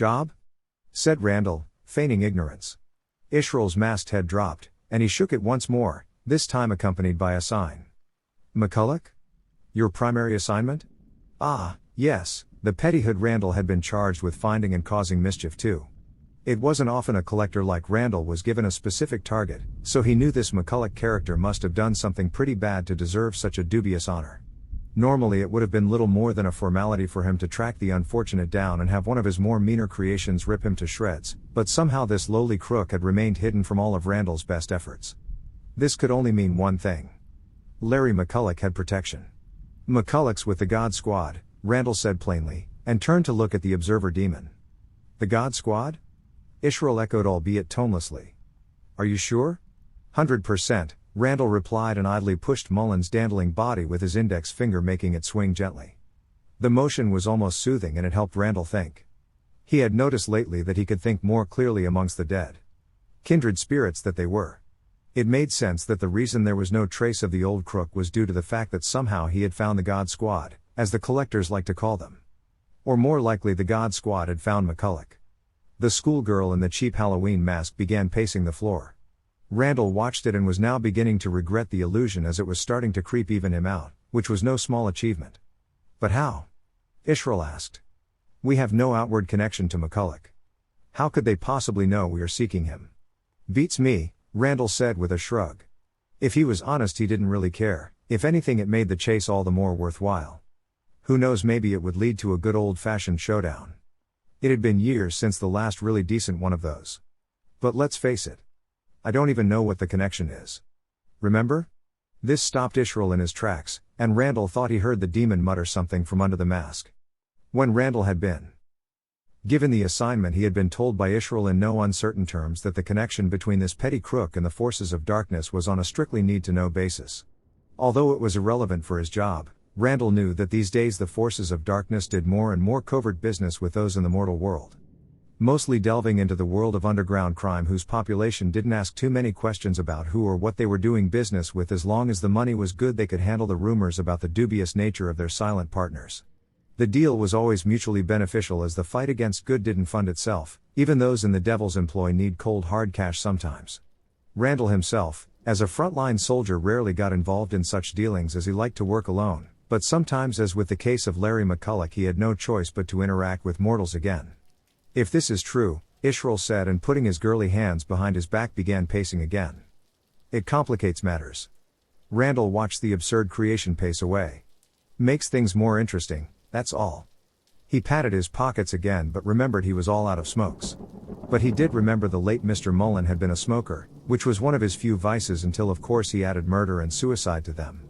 Job? Said Randall, feigning ignorance. Israel's masked head dropped, and he shook it once more, this time accompanied by a sign. McCulloch? Your primary assignment? Ah, yes, the pettihood Randall had been charged with finding and causing mischief to. It wasn't often a collector like Randall was given a specific target, so he knew this McCulloch character must have done something pretty bad to deserve such a dubious honor. Normally it would have been little more than a formality for him to track the unfortunate down and have one of his more meaner creations rip him to shreds, but somehow this lowly crook had remained hidden from all of Randall's best efforts. This could only mean one thing. Larry McCulloch had protection. McCulloch's with the God Squad, Randall said plainly, and turned to look at the observer demon. The God Squad? Israel echoed, albeit tonelessly. Are you sure? 100%, Randall replied and idly pushed Mullen's dandling body with his index finger, making it swing gently. The motion was almost soothing and it helped Randall think. He had noticed lately that he could think more clearly amongst the dead. Kindred spirits that they were. It made sense that the reason there was no trace of the old crook was due to the fact that somehow he had found the God Squad, as the collectors like to call them. Or more likely the God Squad had found McCulloch. The schoolgirl in the cheap Halloween mask began pacing the floor. Randall watched it and was now beginning to regret the illusion as it was starting to creep even him out, which was no small achievement. But how? Israel asked. We have no outward connection to McCulloch. How could they possibly know we are seeking him? Beats me, Randall said with a shrug. If he was honest, he didn't really care. If anything, it made the chase all the more worthwhile. Who knows, maybe it would lead to a good old-fashioned showdown. It had been years since the last really decent one of those. But let's face it. I don't even know what the connection is. Remember? This stopped Israel in his tracks, and Randall thought he heard the demon mutter something from under the mask. When Randall had been given the assignment, he had been told by Israel in no uncertain terms that the connection between this petty crook and the forces of darkness was on a strictly need-to-know basis. Although it was irrelevant for his job, Randall knew that these days the forces of darkness did more and more covert business with those in the mortal world. Mostly delving into the world of underground crime whose population didn't ask too many questions about who or what they were doing business with. As long as the money was good, they could handle the rumors about the dubious nature of their silent partners. The deal was always mutually beneficial, as the fight against good didn't fund itself. Even those in the devil's employ need cold hard cash sometimes. Randall himself, as a frontline soldier, rarely got involved in such dealings as he liked to work alone, but sometimes, as with the case of Larry McCulloch, he had no choice but to interact with mortals again. If this is true, Israel said, and putting his girly hands behind his back began pacing again. It complicates matters. Randall watched the absurd creation pace away. Makes things more interesting, that's all. He patted his pockets again but remembered he was all out of smokes. But he did remember the late Mr. Mullen had been a smoker, which was one of his few vices until of course he added murder and suicide to them.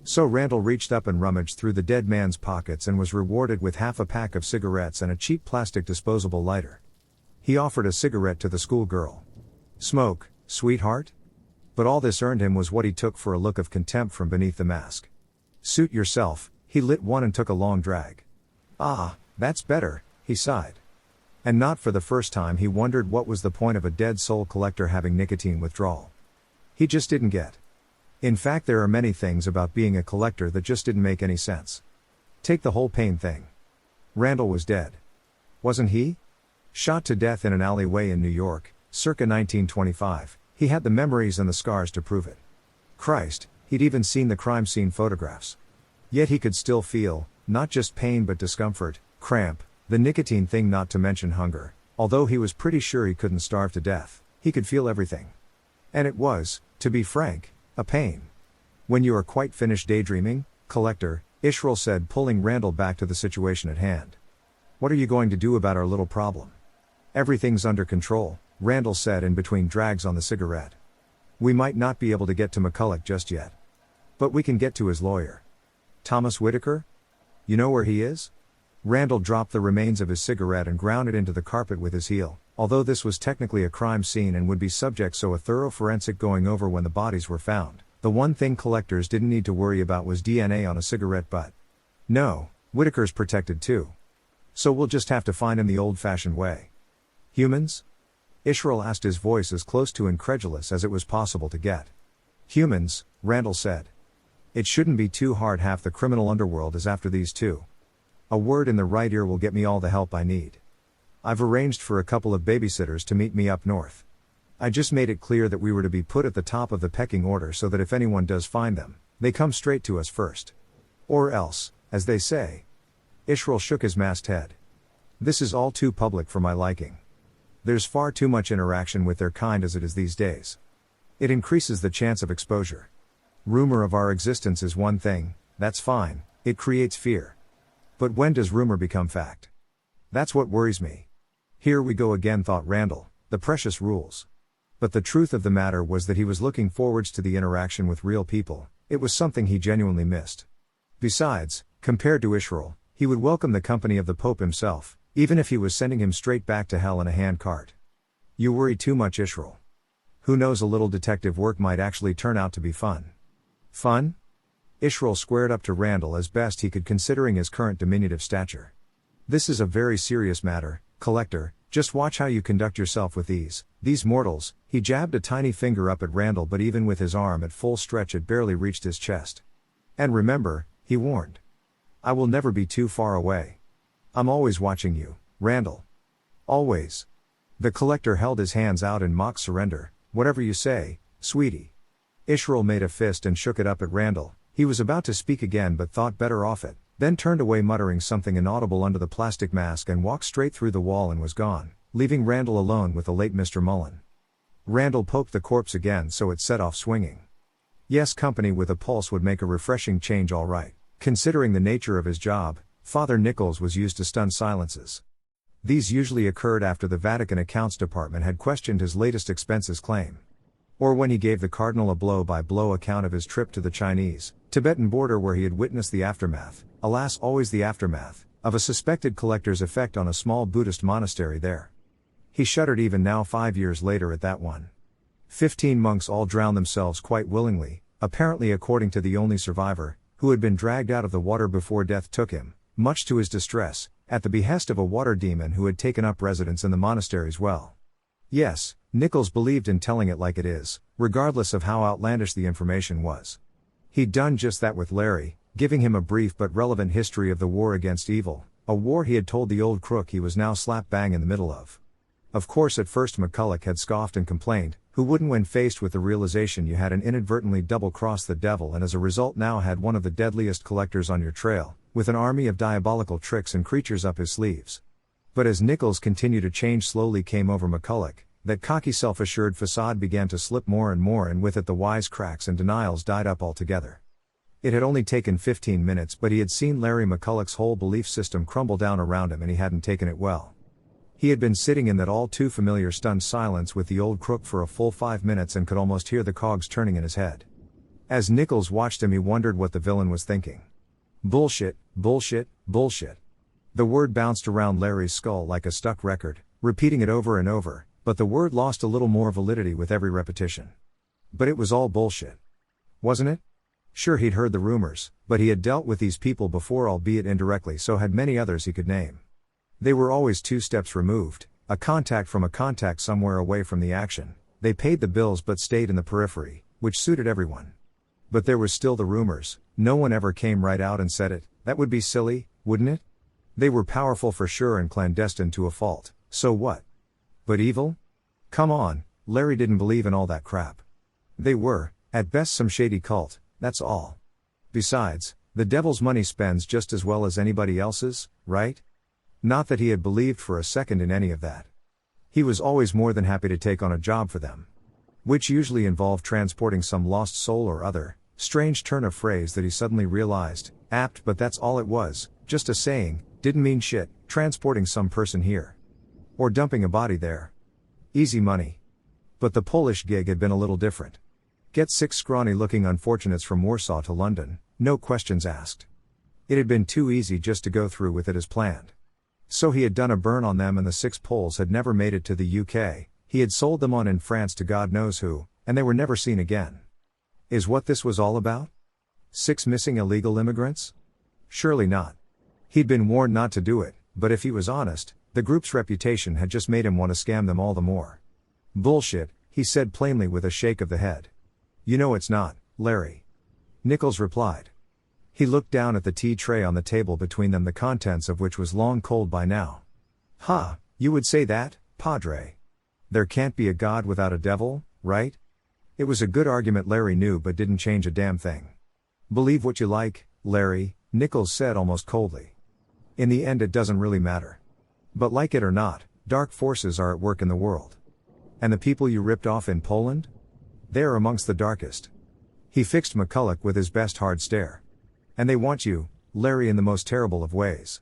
So Randall reached up and rummaged through the dead man's pockets and was rewarded with half a pack of cigarettes and a cheap plastic disposable lighter. He offered a cigarette to the schoolgirl. Smoke, sweetheart? But all this earned him was what he took for a look of contempt from beneath the mask. Suit yourself. He lit one and took a long drag. Ah, that's better, he sighed. And not for the first time he wondered what was the point of a dead soul collector having nicotine withdrawal. He just didn't get. In fact, there are many things about being a collector that just didn't make any sense. Take the whole pain thing. Randall was dead. Wasn't he? Shot to death in an alleyway in New York, circa 1925, he had the memories and the scars to prove it. Christ, he'd even seen the crime scene photographs. Yet he could still feel, not just pain but discomfort, cramp, the nicotine thing, not to mention hunger. Although he was pretty sure he couldn't starve to death, he could feel everything. And it was, to be frank, a pain. When you are quite finished daydreaming, collector, Israel said, pulling Randall back to the situation at hand. What are you going to do about our little problem? Everything's under control, Randall said in between drags on the cigarette. We might not be able to get to McCulloch just yet. But we can get to his lawyer. Thomas Whitaker? You know where he is? Randall dropped the remains of his cigarette and ground it into the carpet with his heel. Although this was technically a crime scene and would be subject to a thorough forensic going over when the bodies were found, the one thing collectors didn't need to worry about was DNA on a cigarette butt. No, Whitaker's protected too. So we'll just have to find him the old-fashioned way. Humans? Israel asked, his voice as close to incredulous as it was possible to get. Humans, Randall said. It shouldn't be too hard. Half the criminal underworld is after these two. A word in the right ear will get me all the help I need. I've arranged for a couple of babysitters to meet me up north. I just made it clear that we were to be put at the top of the pecking order so that if anyone does find them, they come straight to us first. Or else, as they say. Israel shook his masked head. This is all too public for my liking. There's far too much interaction with their kind as it is these days. It increases the chance of exposure. Rumor of our existence is one thing, that's fine, it creates fear. But when does rumor become fact? That's what worries me. Here we go again, thought Randall, the precious rules. But the truth of the matter was that he was looking forwards to the interaction with real people. It was something he genuinely missed. Besides, compared to Israel, he would welcome the company of the Pope himself, even if he was sending him straight back to hell in a handcart. You worry too much, Israel. Who knows, a little detective work might actually turn out to be fun. Fun? Israel squared up to Randall as best he could considering his current diminutive stature. This is a very serious matter, Collector, just watch how you conduct yourself with these mortals. He jabbed a tiny finger up at Randall, but even with his arm at full stretch it barely reached his chest. And remember, he warned. I will never be too far away. I'm always watching you, Randall. Always. The Collector held his hands out in mock surrender. Whatever you say, sweetie. Israel made a fist and shook it up at Randall. He was about to speak again but thought better off it, then turned away muttering something inaudible under the plastic mask and walked straight through the wall and was gone, leaving Randall alone with the late Mr. Mullen. Randall poked the corpse again so it set off swinging. Yes, company with a pulse would make a refreshing change all right. Considering the nature of his job, Father Nichols was used to stunned silences. These usually occurred after the Vatican Accounts Department had questioned his latest expenses claim. Or when he gave the Cardinal a blow-by-blow account of his trip to the Chinese-Tibetan border where he had witnessed the aftermath, alas always the aftermath, of a suspected collector's effect on a small Buddhist monastery there. He shuddered even now 5 years later at that one. 15 monks all drowned themselves quite willingly, apparently according to the only survivor, who had been dragged out of the water before death took him, much to his distress, at the behest of a water demon who had taken up residence in the monastery's well. Yes, Nichols believed in telling it like it is, regardless of how outlandish the information was. He'd done just that with Larry, giving him a brief but relevant history of the war against evil, a war he had told the old crook he was now slap bang in the middle of. Of course at first McCulloch had scoffed and complained, who wouldn't when faced with the realization you had inadvertently double-crossed the devil and as a result now had one of the deadliest collectors on your trail, with an army of diabolical tricks and creatures up his sleeves. But as Nichols continued to change slowly came over McCulloch, that cocky self-assured facade began to slip more and with it the wisecracks and denials died up altogether. It had only taken 15 minutes but he had seen Larry McCulloch's whole belief system crumble down around him and he hadn't taken it well. He had been sitting in that all too familiar stunned silence with the old crook for a full 5 minutes and could almost hear the cogs turning in his head. As Nichols watched him he wondered what the villain was thinking. Bullshit, bullshit, bullshit. The word bounced around Larry's skull like a stuck record, repeating it over and over, but the word lost a little more validity with every repetition. But it was all bullshit. Wasn't it? Sure, he'd heard the rumors, but he had dealt with these people before, albeit indirectly, so had many others he could name. They were always 2 steps removed, a contact from a contact somewhere away from the action. They paid the bills but stayed in the periphery, which suited everyone. But there was still the rumors, no one ever came right out and said it. That would be silly, wouldn't it? They were powerful for sure and clandestine to a fault, so what? But evil? Come on, Larry didn't believe in all that crap. They were, at best, some shady cult, that's all. Besides, the devil's money spends just as well as anybody else's, right? Not that he had believed for a second in any of that. He was always more than happy to take on a job for them. Which usually involved transporting some lost soul or other, strange turn of phrase that he suddenly realized, apt but that's all it was, just a saying, didn't mean shit, transporting some person here. Or dumping a body there. Easy money. But the Polish gig had been a little different. Get 6 scrawny-looking unfortunates from Warsaw to London, no questions asked. It had been too easy just to go through with it as planned. So he had done a burn on them and the 6 Poles had never made it to the UK, he had sold them on in France to God knows who, and they were never seen again. Is what this was all about? 6 missing illegal immigrants? Surely not. He'd been warned not to do it, but if he was honest, the group's reputation had just made him want to scam them all the more. Bullshit, he said plainly with a shake of the head. You know it's not, Larry. Nichols replied. He looked down at the tea tray on the table between them, the contents of which was long cold by now. Ha, You would say that, Padre. There can't be a God without a devil, right? It was a good argument Larry knew but didn't change a damn thing. Believe what you like, Larry, Nichols said almost coldly. In the end it doesn't really matter. But like it or not, dark forces are at work in the world. And the people you ripped off in Poland? They are amongst the darkest. He fixed McCulloch with his best hard stare. And they want you, Larry, in the most terrible of ways.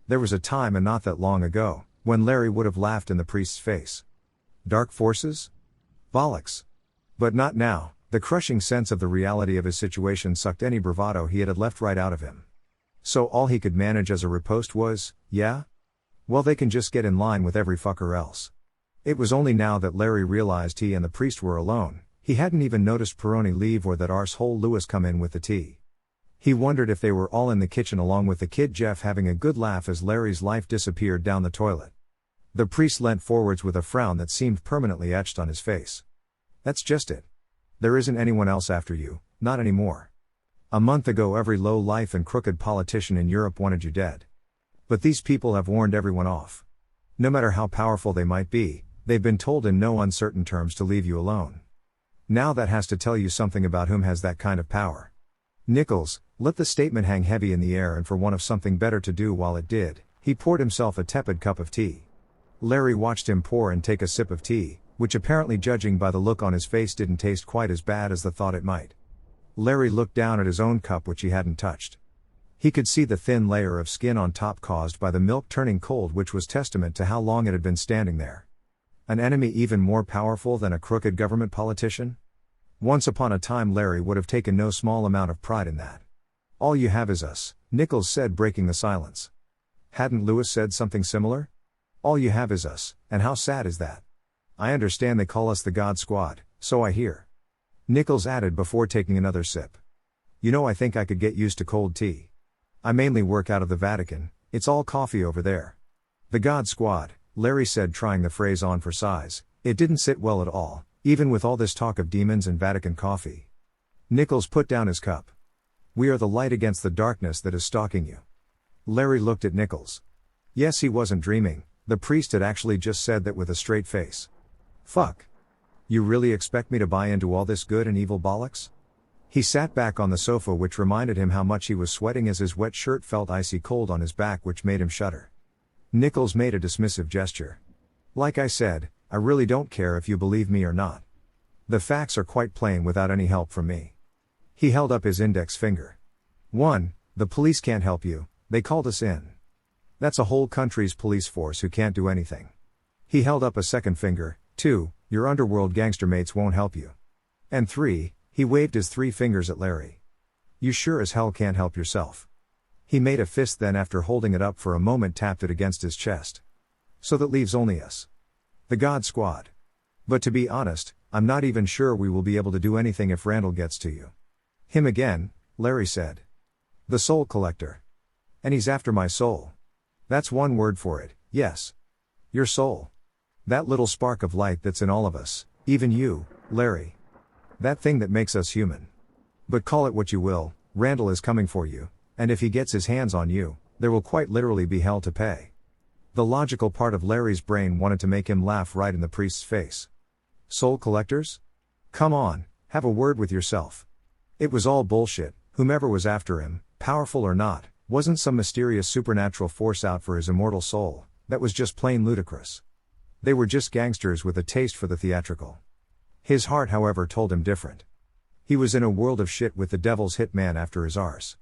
There was a time, and not that long ago, when Larry would have laughed in the priest's face. Dark forces? Bollocks. But not now. The crushing sense of the reality of his situation sucked any bravado he had left right out of him. So all he could manage as a riposte was, yeah? Well, they can just get in line with every fucker else. It was only now that Larry realized he and the priest were alone. He hadn't even noticed Peroni leave or that arsehole Lewis come in with the tea. He wondered if they were all in the kitchen along with the kid Jeff having a good laugh as Larry's life disappeared down the toilet. The priest leant forwards with a frown that seemed permanently etched on his face. That's just it. There isn't anyone else after you, not anymore. A month ago every low-life and crooked politician in Europe wanted you dead. But these people have warned everyone off. No matter how powerful they might be, they've been told in no uncertain terms to leave you alone. Now that has to tell you something about whom has that kind of power. Nichols let the statement hang heavy in the air, and for want of something better to do while it did, he poured himself a tepid cup of tea. Larry watched him pour and take a sip of tea, which apparently, judging by the look on his face, didn't taste quite as bad as the thought it might. Larry looked down at his own cup, which he hadn't touched. He could see the thin layer of skin on top caused by the milk turning cold, which was testament to how long it had been standing there. An enemy even more powerful than a crooked government politician? Once upon a time Larry would have taken no small amount of pride in that. All you have is us, Nichols said, breaking the silence. Hadn't Lewis said something similar? All you have is us, and how sad is that? I understand they call us the God Squad, so I hear. Nichols added before taking another sip. You know, I think I could get used to cold tea. I mainly work out of the Vatican, it's all coffee over there. The God Squad, Larry said, trying the phrase on for size. It didn't sit well at all, even with all this talk of demons and Vatican coffee. Nichols put down his cup. We are the light against the darkness that is stalking you. Larry looked at Nichols. Yes, he wasn't dreaming, the priest had actually just said that with a straight face. Fuck. You really expect me to buy into all this good and evil bollocks? He sat back on the sofa, which reminded him how much he was sweating as his wet shirt felt icy cold on his back, which made him shudder. Nichols made a dismissive gesture. Like I said, I really don't care if you believe me or not. The facts are quite plain without any help from me. He held up his index finger. 1. The police can't help you, they called us in. That's a whole country's police force who can't do anything. He held up a second finger. 2. Your underworld gangster mates won't help you. And 3. He waved his 3 fingers at Larry. You sure as hell can't help yourself. He made a fist, then after holding it up for a moment tapped it against his chest. So that leaves only us. The God Squad. But to be honest, I'm not even sure we will be able to do anything if Randall gets to you. Him again, Larry said. The soul collector. And he's after my soul. That's one word for it, yes. Your soul. That little spark of light that's in all of us, even you, Larry. That thing that makes us human. But call it what you will, Randall is coming for you, and if he gets his hands on you, there will quite literally be hell to pay. The logical part of Larry's brain wanted to make him laugh right in the priest's face. Soul collectors? Come on, have a word with yourself. It was all bullshit. Whomever was after him, powerful or not, wasn't some mysterious supernatural force out for his immortal soul. That was just plain ludicrous. They were just gangsters with a taste for the theatrical. His heart, however, told him different. He was in a world of shit with the devil's hitman after his arse.